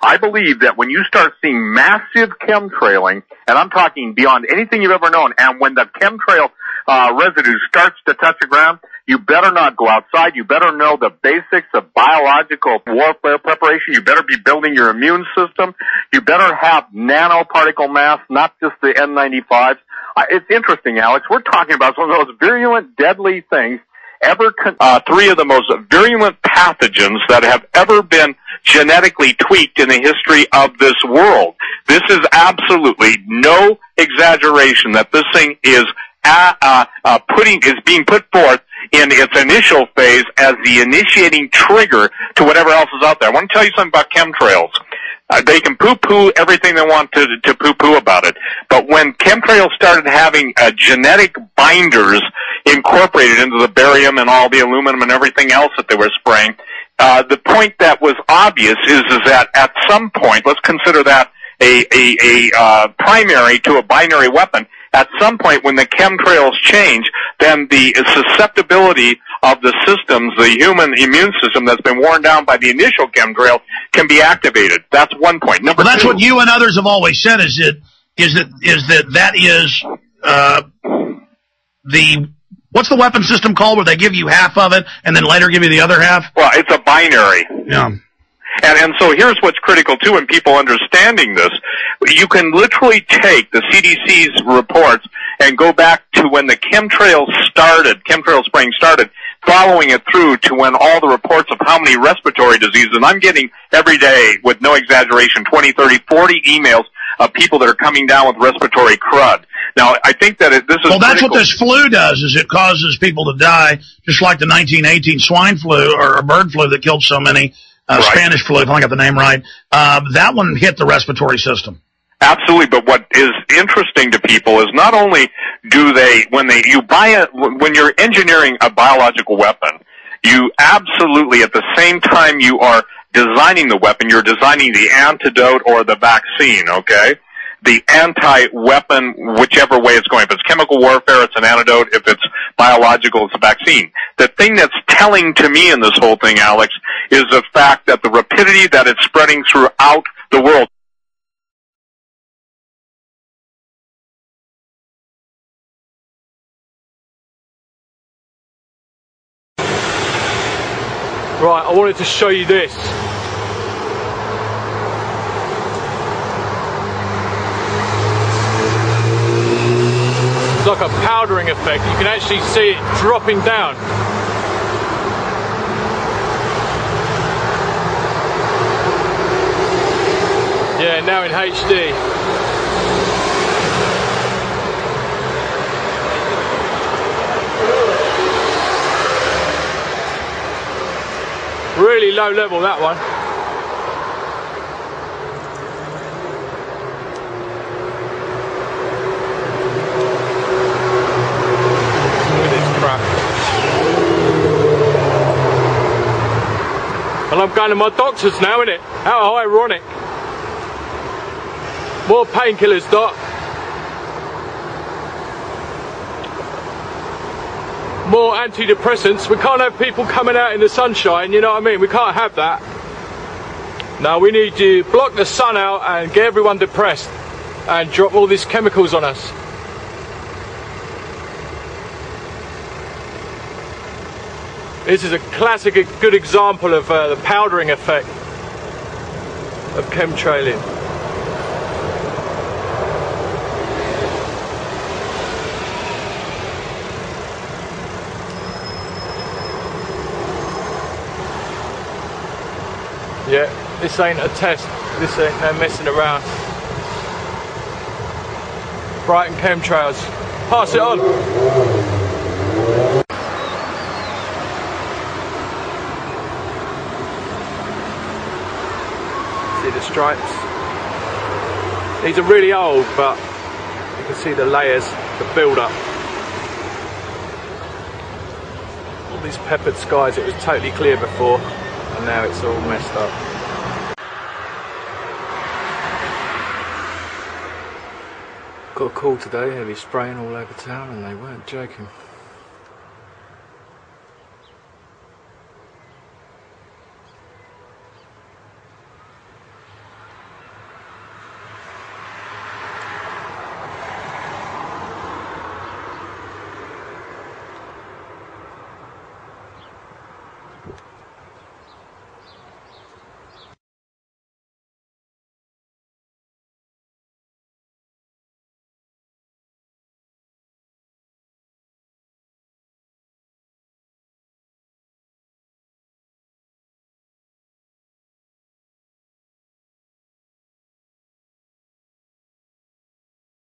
I believe that when you start seeing massive chemtrailing, and I'm talking beyond anything you've ever known, and when the chemtrail residue starts to touch the ground, you better not go outside. You better know the basics of biological warfare preparation. You better be building your immune system. You better have nanoparticle mass, not just the N95s. It's interesting, Alex. We're talking about some of those virulent, deadly things three of the most virulent pathogens that have ever been genetically tweaked in the history of this world. This is absolutely no exaggeration that this thing is being put forth in its initial phase as the initiating trigger to whatever else is out there. I want to tell you something about chemtrails. They can poo-poo everything they want to poo-poo about it. But when chemtrails started having genetic binders incorporated into the barium and all the aluminum and everything else that they were spraying, the point that was obvious is that at some point, let's consider that a primary to a binary weapon, at some point when the chemtrails change, then the susceptibility of the systems, the human immune system that's been worn down by the initial chemtrail, can be activated. That's one point. Number that's two, what you and others have always said is the what's the weapon system called where they give you half of it and then later give you the other half? Well, it's a binary. Yeah. And so here's what's critical, too, in people understanding this. You can literally take the CDC's reports and go back to when the chemtrail spraying started, following it through to when all the reports of how many respiratory diseases, and I'm getting every day, with no exaggeration, 20, 30, 40 emails of people that are coming down with respiratory crud. Now, I think that this is that's critical. what this flu does, is it causes people to die, just like the 1918 swine flu or bird flu that killed so many. Right. Spanish flu, if I got the name right. That one hit the respiratory system. Absolutely, but what is interesting to people is not only when you're engineering a biological weapon, you absolutely, at the same time you are designing the weapon, you're designing the antidote or the vaccine, okay? The anti-weapon, whichever way it's going. If it's chemical warfare, it's an antidote. If it's biological, it's a vaccine. The thing that's telling to me in this whole thing, Alex, is the fact that the rapidity that it's spreading throughout the world. Right, I wanted to show you this. It's like a powdering effect. You can actually see it dropping down. Yeah, now in HD. Really low level, that one. Look at this crap. And I'm going to my doctor's now, innit? How ironic. More painkillers, Doc. More antidepressants. We can't have people coming out in the sunshine, you know what I mean? We can't have that. No, we need to block the sun out and get everyone depressed and drop all these chemicals on us. This is a classic, a good example of the powdering effect of chemtrailing. Yeah, this ain't a test. This ain't no messing around. Brighton Chemtrails. Pass it on. See the stripes? These are really old, but you can see the layers, the build-up. All these peppered skies, it was totally clear before. And now it's all messed up. Got a call today, heavy spraying all over town, and they weren't joking. bye.